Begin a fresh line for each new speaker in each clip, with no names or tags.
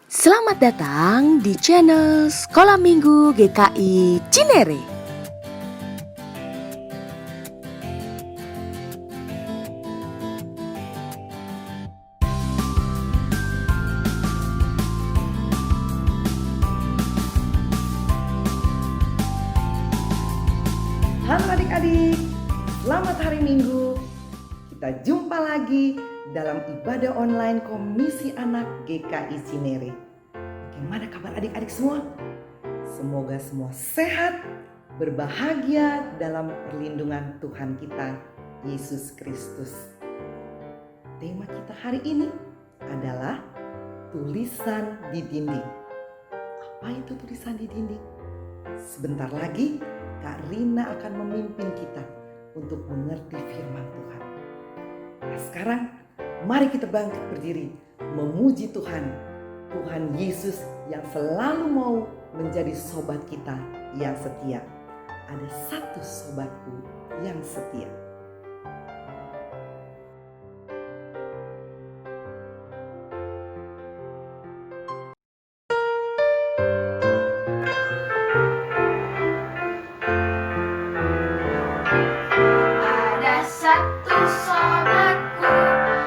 Selamat datang di channel Sekolah Minggu GKI Cinere.
Halo adik-adik, selamat hari Minggu. Kita jumpa lagi dalam ibadah online Komisi Anak GKI Cinere. Bagaimana kabar adik-adik semua? Semoga semua sehat, berbahagia dalam perlindungan Tuhan kita, Yesus Kristus. Tema kita hari ini adalah tulisan di dinding. Apa itu tulisan di dinding? Sebentar lagi Kak Rina akan memimpin kita untuk mengerti firman Tuhan. Nah sekarang mari kita bangkit berdiri memuji Tuhan. Tuhan Yesus yang selalu mau menjadi sobat kita yang setia. Ada satu sobatku yang setia.
Ada satu sobatku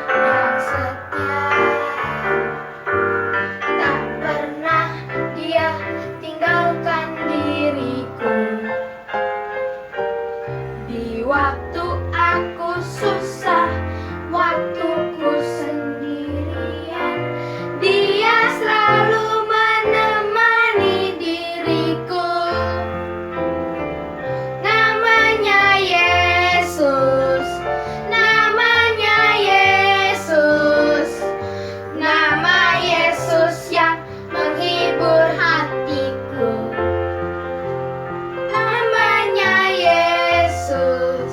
yang setia, tak pernah dia tinggalkan diriku. Di waktu aku susah, waktuku sendirian, dia selalu menemani diriku. Namanya Yesus, namanya Yesus, nama Yesus yang menghibur hatiku. Namanya Yesus,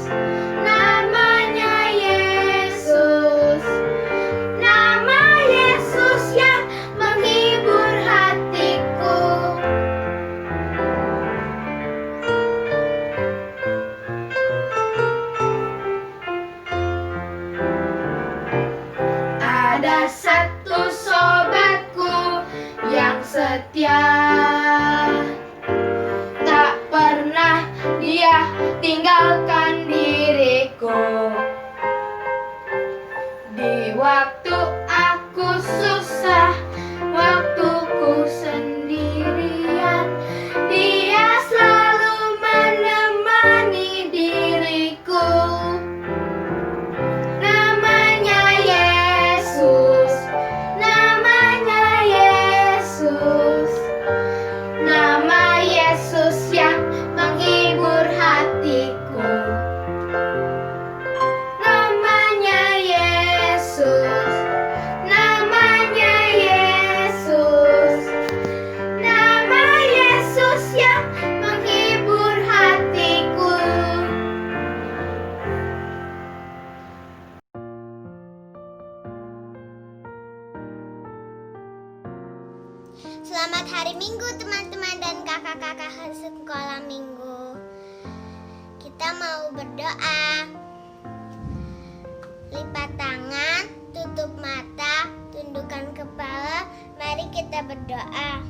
namanya Yesus, nama Yesus yang menghibur hatiku. Ada satu sobatku yang setia, tak pernah dia tinggalkan diriku. Di waktu aku susah, waktuku sendirian, dia selalu menemani diriku. Namanya Yesus, namanya Yesus, nama Yesus yang menghibur hatiku. Namanya Yesus, namanya Yesus, nama Yesus yang menghibur hatiku.
Selamat hari Minggu teman-teman dan kakak-kakak sekolah Minggu. Kita mau berdoa. Lipat tangan, tutup mata, tundukkan kepala. Mari kita berdoa.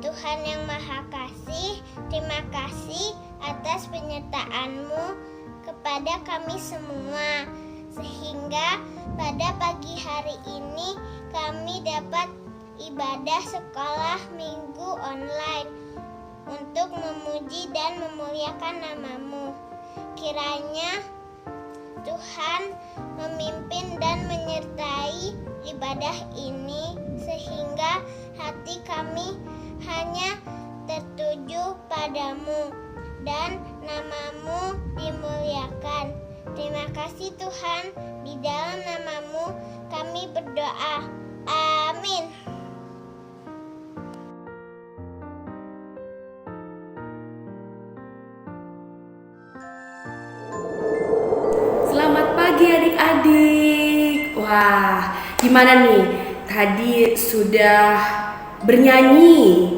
Tuhan yang Maha Kasih, terima kasih atas penyertaan-Mu kepada kami semua. Sehingga pada pagi hari ini kami dapat ibadah sekolah minggu online untuk memuji dan memuliakan nama-Mu. Kiranya Tuhan memimpin dan menyertai ibadah ini sehingga hati kami hanya tertuju padamu dan nama-Mu dimuliakan. Terima kasih Tuhan, di dalam nama-Mu kami berdoa. Amin.
Selamat pagi adik-adik. Wah, gimana nih? Tadi sudah bernyanyi,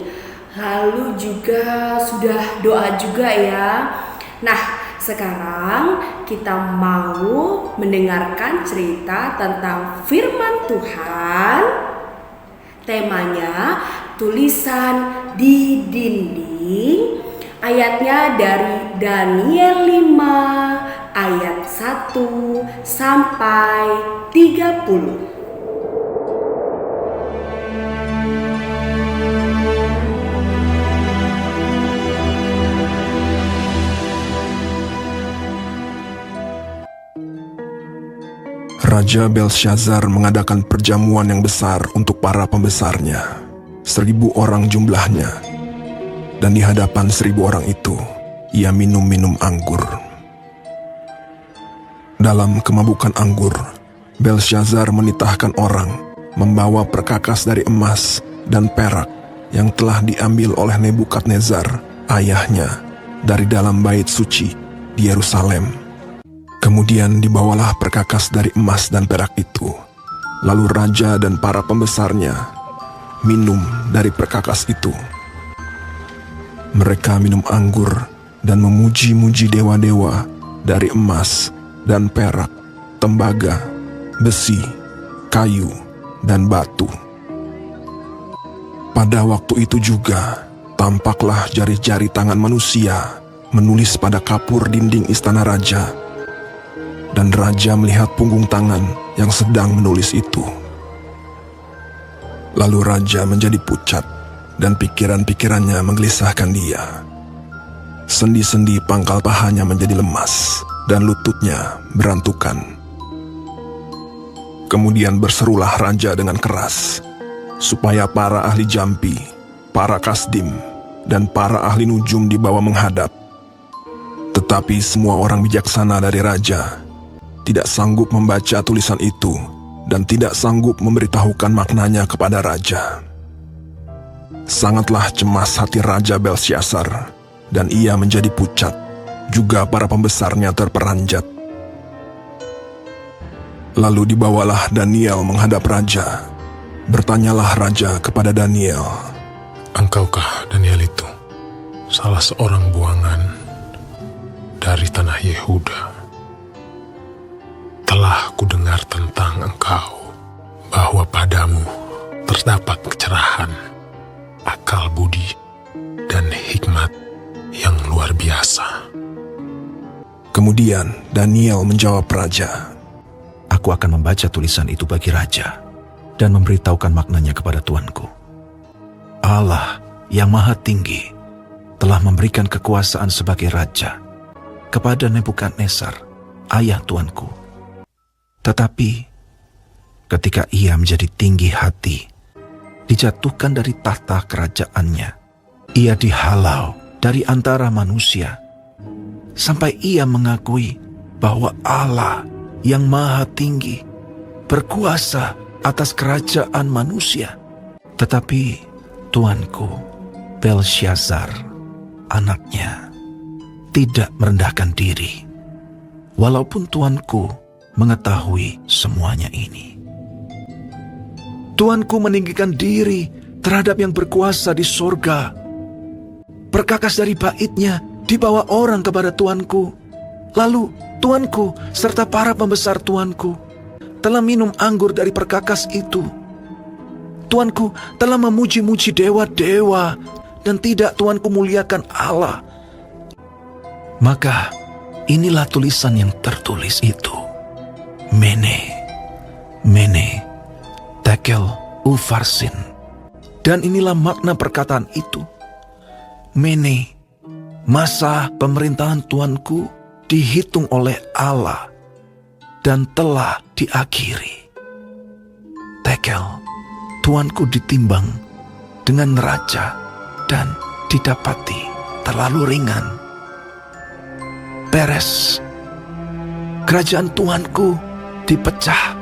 lalu juga sudah doa juga ya. Nah, sekarang kita mau mendengarkan cerita tentang firman Tuhan Temanya tulisan di dinding. Ayatnya dari Daniel 5 ayat 1 sampai 30.
Raja Belshazzar mengadakan perjamuan yang besar untuk para pembesarnya. 1.000 orang jumlahnya. Dan di hadapan 1.000 orang itu, ia minum anggur. Dalam kemabukan anggur, Belshazzar menitahkan orang membawa perkakas dari emas dan perak yang telah diambil oleh Nebukadnezar, ayahnya, dari dalam bait suci di Yerusalem. Kemudian dibawalah perkakas dari emas dan perak itu. Lalu raja dan para pembesarnya minum dari perkakas itu. Mereka minum anggur dan memuji-muji dewa-dewa dari emas dan perak, tembaga, besi, kayu, dan batu. Pada waktu itu juga, tampaklah jari-jari tangan manusia menulis pada kapur dinding istana raja. Dan raja melihat punggung tangan yang sedang menulis itu. Lalu raja menjadi pucat, dan pikiran-pikirannya menggelisahkan dia. Sendi-sendi pangkal pahanya menjadi lemas, dan lututnya berantukan. Kemudian berserulah raja dengan keras, supaya para ahli jampi, para kasdim, dan para ahli nujum dibawa menghadap. Tetapi semua orang bijaksana dari raja tidak sanggup membaca tulisan itu dan tidak sanggup memberitahukan maknanya kepada raja. Sangatlah cemas hati Raja Belshazzar, dan ia menjadi pucat, juga para pembesarnya terperanjat. Lalu dibawalah Daniel menghadap raja. Bertanyalah raja kepada Daniel,
"Engkaukah Daniel itu, salah seorang buangan dari tanah Yehuda? Telah kudengar tentang engkau, bahwa padamu terdapat kecerahan, akal budi, dan hikmat yang luar biasa."
Kemudian Daniel menjawab raja,
"Aku akan membaca tulisan itu bagi raja dan memberitahukan maknanya kepada tuanku. Allah yang Maha Tinggi telah memberikan kekuasaan sebagai raja kepada Nebukadnezar, ayah tuanku. Tetapi ketika ia menjadi tinggi hati, dijatuhkan dari tahta kerajaannya, ia dihalau dari antara manusia, sampai ia mengakui bahwa Allah yang Maha Tinggi berkuasa atas kerajaan manusia. Tetapi tuanku Belshazzar, anaknya, tidak merendahkan diri, walaupun tuanku mengetahui semuanya ini. Tuanku meninggikan diri terhadap yang berkuasa di sorga. Perkakas dari baitnya dibawa orang kepada tuanku. Lalu tuanku serta para pembesar tuanku telah minum anggur dari perkakas itu. Tuanku telah memuji-muji dewa-dewa, dan tidak tuanku muliakan Allah. Maka inilah tulisan yang tertulis itu. Mene, Mene, Tekel, Ufarsin. Dan inilah makna perkataan itu. Mene, masa pemerintahan tuanku dihitung oleh Allah dan telah diakhiri. Tekel, tuanku ditimbang dengan neraca dan didapati terlalu ringan. Peres, kerajaan tuanku dipecah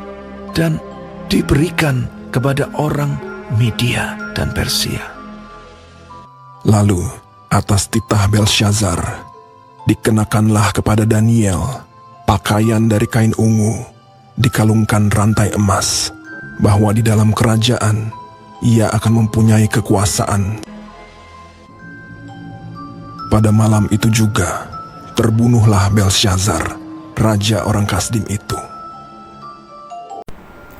dan diberikan kepada orang Media dan Persia.
Lalu atas titah Belshazzar dikenakanlah kepada Daniel pakaian dari kain ungu, dikalungkan rantai emas, bahwa di dalam kerajaan ia akan mempunyai kekuasaan. Pada malam itu juga terbunuhlah Belshazzar, raja orang Kasdim itu.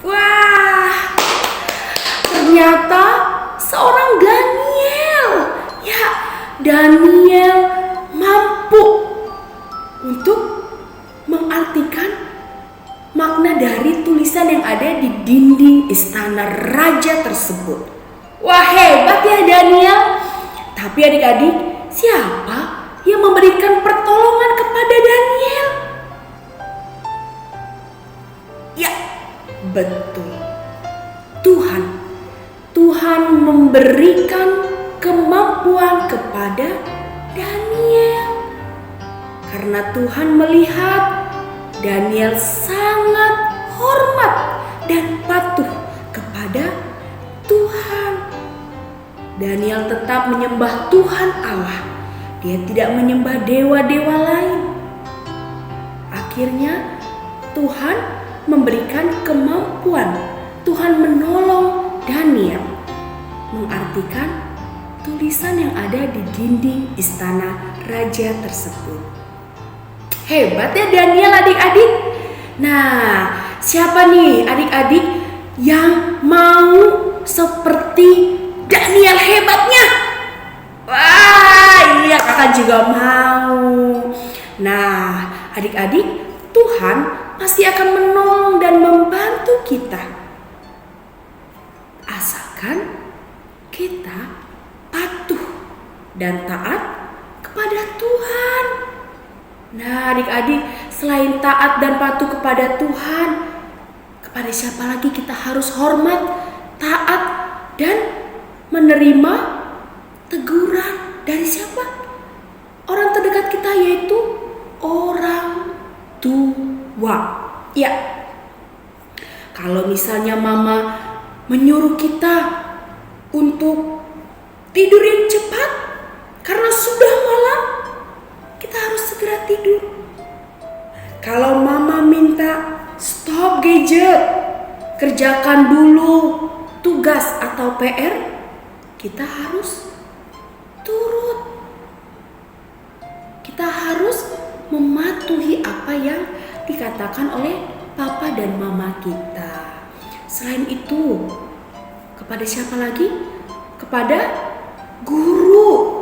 Wah, ternyata istana raja tersebut. Wah, hebat ya Daniel. Tapi adik-adik, siapa yang memberikan pertolongan kepada Daniel? Ya, betul. Tuhan memberikan kemampuan kepada Daniel. Karena Tuhan melihat Daniel sangat hormat dan patuh kepada Tuhan. Daniel tetap menyembah Tuhan Allah. Dia tidak menyembah dewa-dewa lain. Akhirnya Tuhan memberikan kemampuan. Tuhan menolong Daniel. Mengartikan tulisan yang ada di dinding istana raja tersebut. Hebat ya Daniel adik-adik. Nah, siapa nih adik-adik yang mau seperti Daniel hebatnya? Wah, iya kakak juga mau. Nah, adik-adik, Tuhan pasti akan menolong dan membantu kita. Asalkan kita patuh dan taat kepada Tuhan. Nah, adik-adik, selain taat dan patuh kepada Tuhan, kepada siapa lagi kita harus hormat, taat, dan menerima teguran dari siapa? Orang terdekat kita, yaitu orang tua. Ya, kalau misalnya mama menyuruh kita untuk tidur yang cepat karena sudah malam, kita harus segera tidur. Kalau mama minta stop gadget, kerjakan dulu tugas atau PR, kita harus turut. Kita harus mematuhi apa yang dikatakan oleh papa dan mama kita. Selain itu, kepada siapa lagi? Kepada guru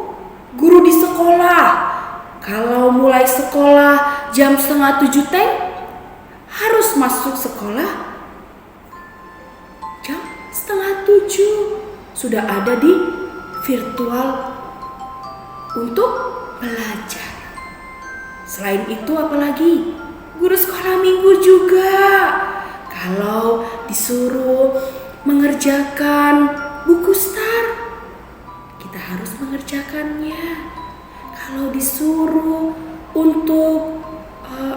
di sekolah. Kalau mulai sekolah jam 6:30 teng, harus masuk sekolah jam 6:30. Sudah ada di virtual untuk belajar. Selain itu apalagi? Guru sekolah minggu juga. Kalau disuruh mengerjakan buku STAR, kita harus mengerjakannya. Kalau disuruh untuk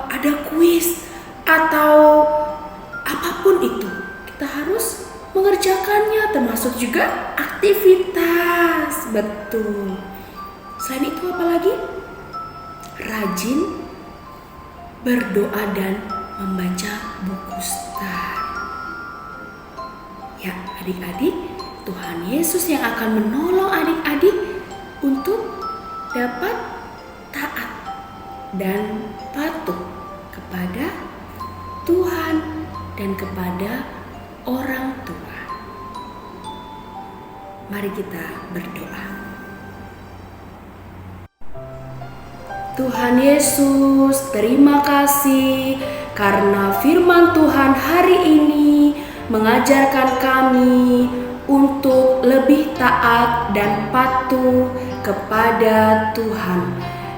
ada kuis atau apapun itu, kita harus mengerjakannya, termasuk juga aktivitas. Betul. Selain itu apalagi? Rajin berdoa dan membaca buku STAR. Ya, adik-adik, Tuhan Yesus yang akan menolong adik-adik untuk dapat taat dan patuh kepada Tuhan dan kepada orang tua. Mari kita berdoa. Tuhan Yesus, terima kasih karena firman Tuhan hari ini mengajarkan kami untuk lebih taat dan patuh kepada Tuhan.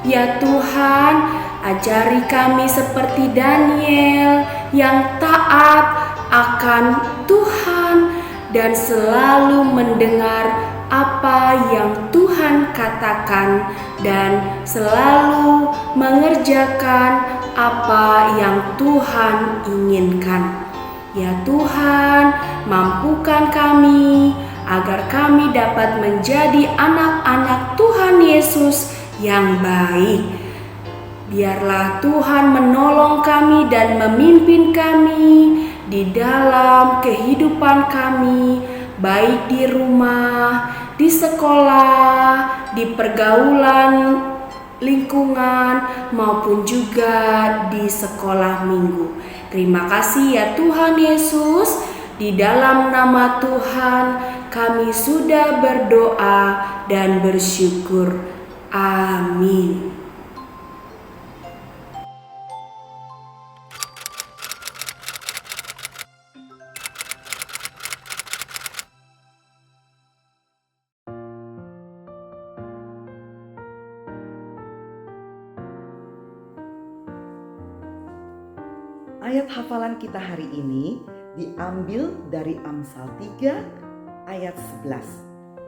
Ya Tuhan, ajari kami seperti Daniel yang taat akan Tuhan dan selalu mendengar apa yang Tuhan katakan dan selalu mengerjakan apa yang Tuhan inginkan. Ya Tuhan, mampukan kami agar kami dapat menjadi anak-anak Tuhan Yesus yang baik. Biarlah Tuhan menolong kami dan memimpin kami di dalam kehidupan kami, baik di rumah, di sekolah, di pergaulan lingkungan, maupun juga di sekolah minggu. Terima kasih ya Tuhan Yesus. Di dalam nama Tuhan kami sudah berdoa dan bersyukur. Amin.
Ayat hafalan kita hari ini diambil dari Amsal 3 ayat 11.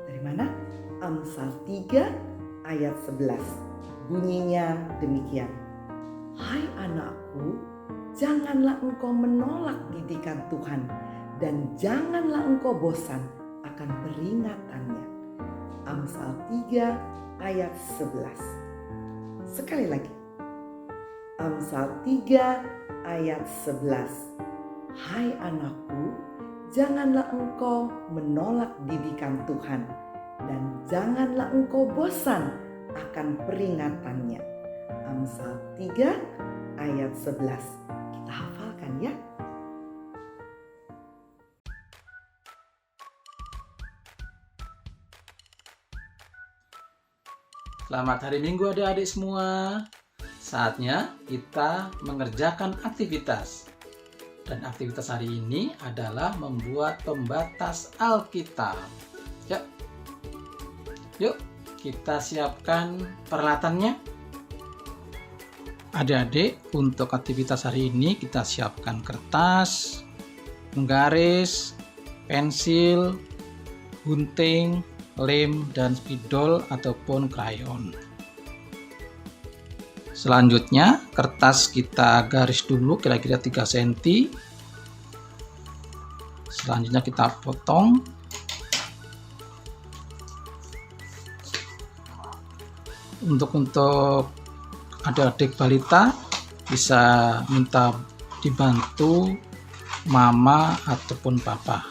Dari mana? Amsal 3 ayat 11. Bunyinya demikian. Hai anakku, janganlah engkau menolak didikan Tuhan dan janganlah engkau bosan akan peringatannya. Amsal 3 ayat 11. Sekali lagi. Amsal 3 ayat 11. Hai anakku, janganlah engkau menolak didikan Tuhan dan janganlah engkau bosan akan peringatannya. Amsal 3 ayat 11. Kita hafalkan ya.
Selamat hari Minggu adik-adik semua. Saatnya kita mengerjakan aktivitas. Dan aktivitas hari ini adalah membuat pembatas Alkitab. Yuk, kita siapkan peralatannya. Adik-adik, untuk aktivitas hari ini kita siapkan kertas, penggaris, pensil, gunting, lem, dan spidol ataupun krayon. Selanjutnya, kertas kita garis dulu kira-kira 3 cm. Selanjutnya kita potong. Untuk adik-adik balita bisa minta dibantu mama ataupun papa.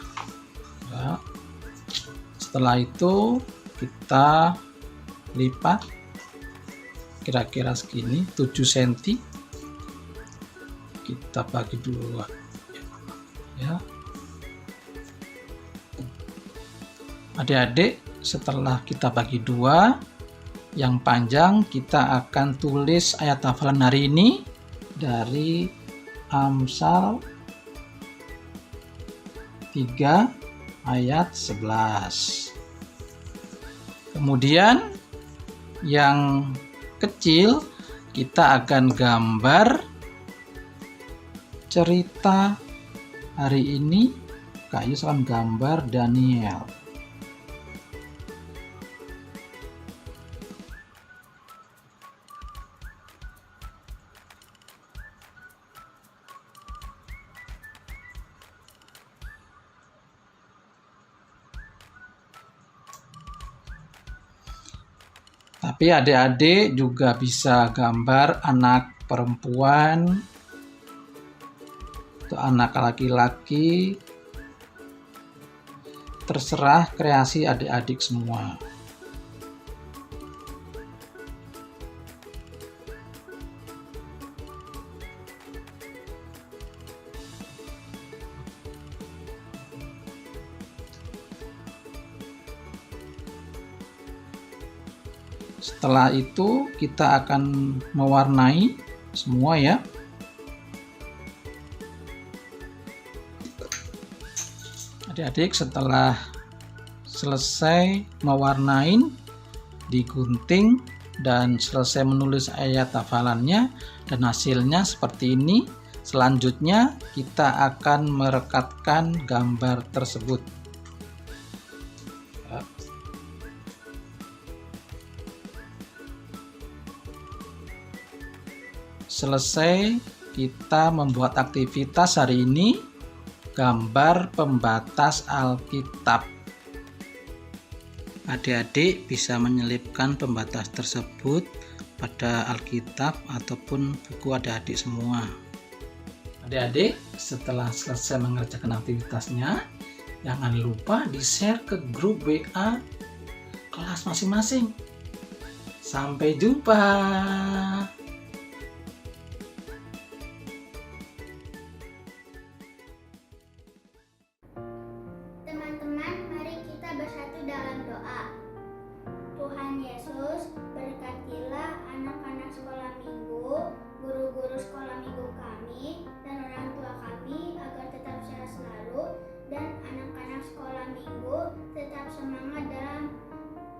Ya. Setelah itu kita lipat kira-kira segini 7 cm, kita bagi dua ya. Adik-adik, setelah kita bagi dua, yang panjang kita akan tulis ayat hafalan hari ini dari Amsal 3 ayat 11. Kemudian yang kecil kita akan gambar cerita hari ini. Kak Yus akan gambar Daniel. Tapi adik-adik juga bisa gambar anak perempuan atau anak laki-laki. Terserah kreasi adik-adik semua. Setelah itu kita akan mewarnai semua ya. Adik-adik, setelah selesai mewarnai, digunting dan selesai menulis ayat hafalannya dan hasilnya seperti ini. Selanjutnya kita akan merekatkan gambar tersebut. Selesai kita membuat aktivitas hari ini, gambar pembatas Alkitab. Adik-adik bisa menyelipkan pembatas tersebut pada Alkitab ataupun buku adik-adik semua. Adik-adik, setelah selesai mengerjakan aktivitasnya, jangan lupa di-share ke grup WA kelas masing-masing. Sampai jumpa.
Teman-teman, mari kita bersatu dalam doa. Tuhan Yesus, berkatilah anak-anak sekolah minggu, guru-guru sekolah minggu kami, dan orang tua kami agar tetap sehat selalu, dan anak-anak sekolah minggu tetap semangat dalam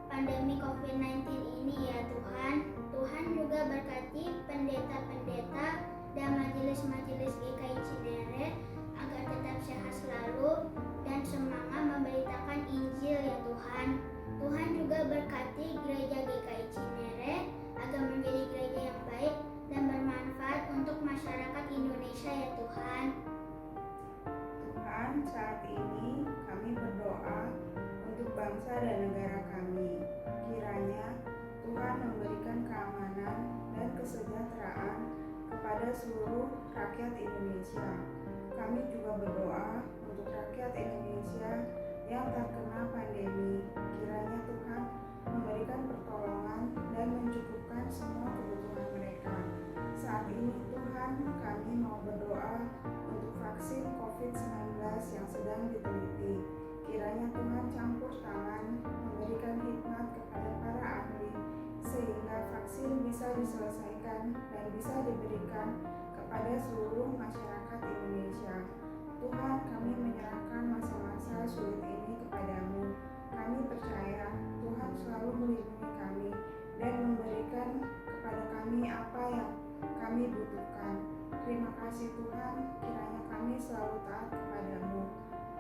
pandemi COVID-19 ini ya Tuhan. Tuhan juga berkati pendeta-pendeta dan majelis-majelis GKI Cinere agar tetap sehat selalu dan semangat memberitakan Injil ya Tuhan. Tuhan juga berkati gereja GKI Cinere agar menjadi gereja yang baik dan bermanfaat untuk masyarakat Indonesia ya Tuhan.
Tuhan, saat ini kami berdoa untuk bangsa dan negara kami. Kiranya Tuhan memberikan keamanan dan kesejahteraan kepada seluruh rakyat Indonesia. Kami juga berdoa untuk rakyat Indonesia yang terkena pandemi. Kiranya Tuhan memberikan pertolongan dan mencukupkan semua kebutuhan mereka. Saat ini Tuhan, kami mau berdoa untuk vaksin COVID-19 yang sedang diteliti. Kiranya Tuhan campur tangan memberikan hikmat kepada para ahli sehingga vaksin bisa diselesaikan dan bisa diberikan kepada seluruh masyarakat Indonesia. Tuhan, kami menyerahkan masa-masa sulit ini kepadamu. Kami percaya Tuhan selalu melindungi kami dan memberikan kepada kami apa yang kami butuhkan. Terima kasih Tuhan, kiranya kami selalu taat kepadamu.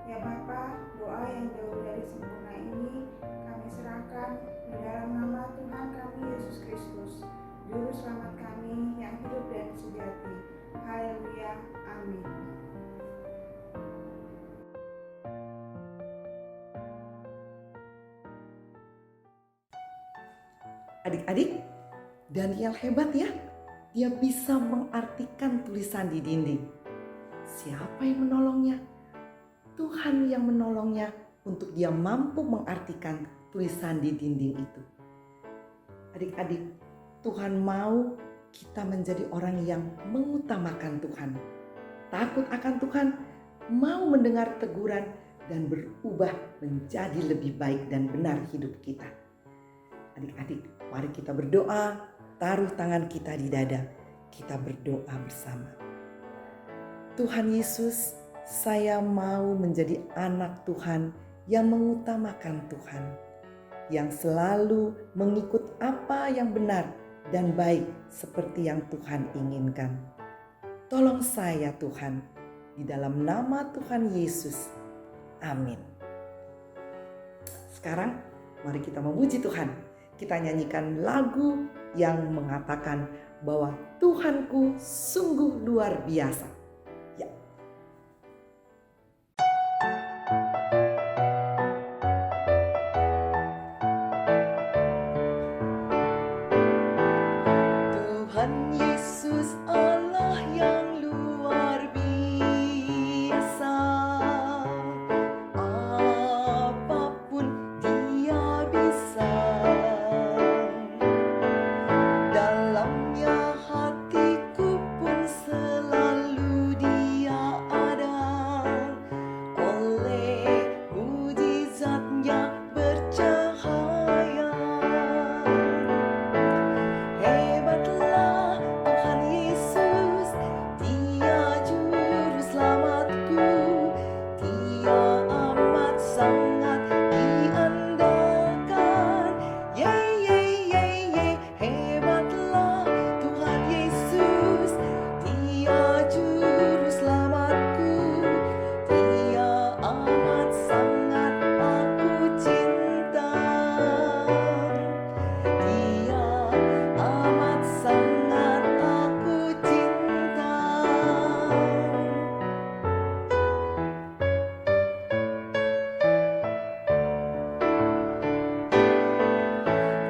Ya Bapa, doa yang jauh dari sempurna ini kami serahkan di dalam nama Tuhan kami Yesus Kristus, Juru Selamat kami yang hidup dan sejati. Haleluya, amin.
Adik-adik, Daniel hebat ya. Dia bisa mengartikan tulisan di dinding. Siapa yang menolongnya? Tuhan yang menolongnya untuk dia mampu mengartikan tulisan di dinding itu. Adik-adik, Tuhan mau kita menjadi orang yang mengutamakan Tuhan, takut akan Tuhan, mau mendengar teguran dan berubah menjadi lebih baik dan benar hidup kita. Adik-adik, mari kita berdoa, taruh tangan kita di dada, kita berdoa bersama. Tuhan Yesus, saya mau menjadi anak Tuhan yang mengutamakan Tuhan, yang selalu mengikut apa yang benar dan baik seperti yang Tuhan inginkan. Tolong saya Tuhan, di dalam nama Tuhan Yesus. Amin. Sekarang mari kita memuji Tuhan. Kita nyanyikan lagu yang mengatakan bahwa Tuhanku sungguh luar biasa. Ya. Tuhan Yesus Allah yang luar biasa. Apapun Dia bisa. Dalamnya hatiku pun selalu Dia ada. Oleh mujizatnya bercahaya. Hebatlah Tuhan Yesus, Dia juru selamatku. Dia amat sangat diandalkan. Ye ye ye ye, hebatlah Tuhan Yesus, Dia juru selamatku. Dia amat sangat aku cinta. Dia amat sangat aku cinta.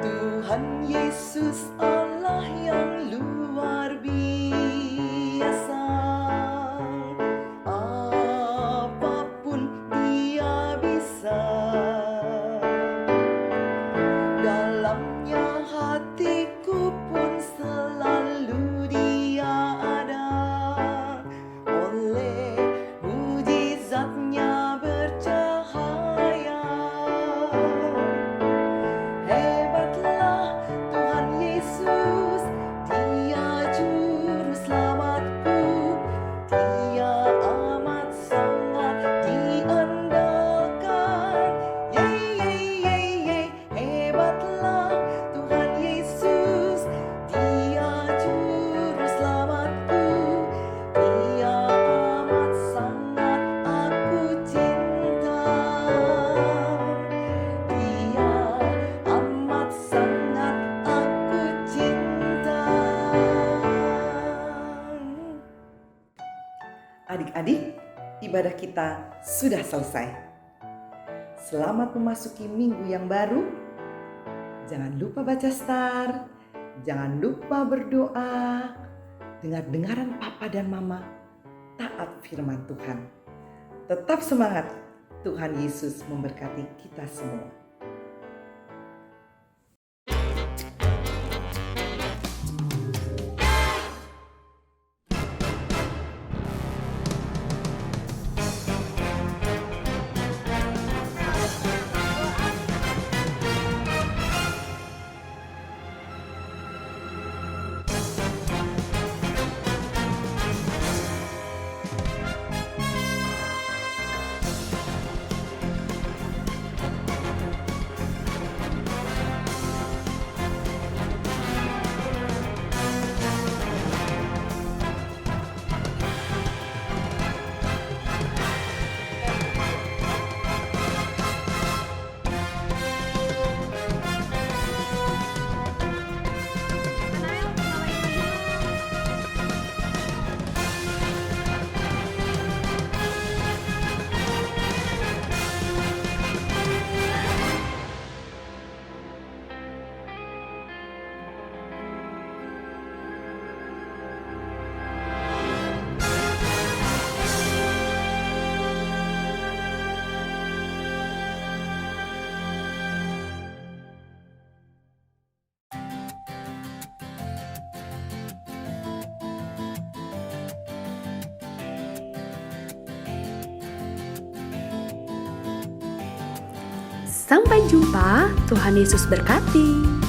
Tuhan Yesus Allah yang luar biasa. Apapun Dia bisa. Dalamnya hatiku pun selalu Dia ada. Oleh mujizatnya bercahaya. Hebatlah Tuhan Yesus, ibadah kita sudah selesai. Selamat memasuki minggu yang baru. Jangan lupa baca star, jangan lupa berdoa, dengar-dengaran papa dan mama, taat firman Tuhan. Tetap semangat, Tuhan Yesus memberkati kita semua.
Sampai jumpa, Tuhan Yesus berkati.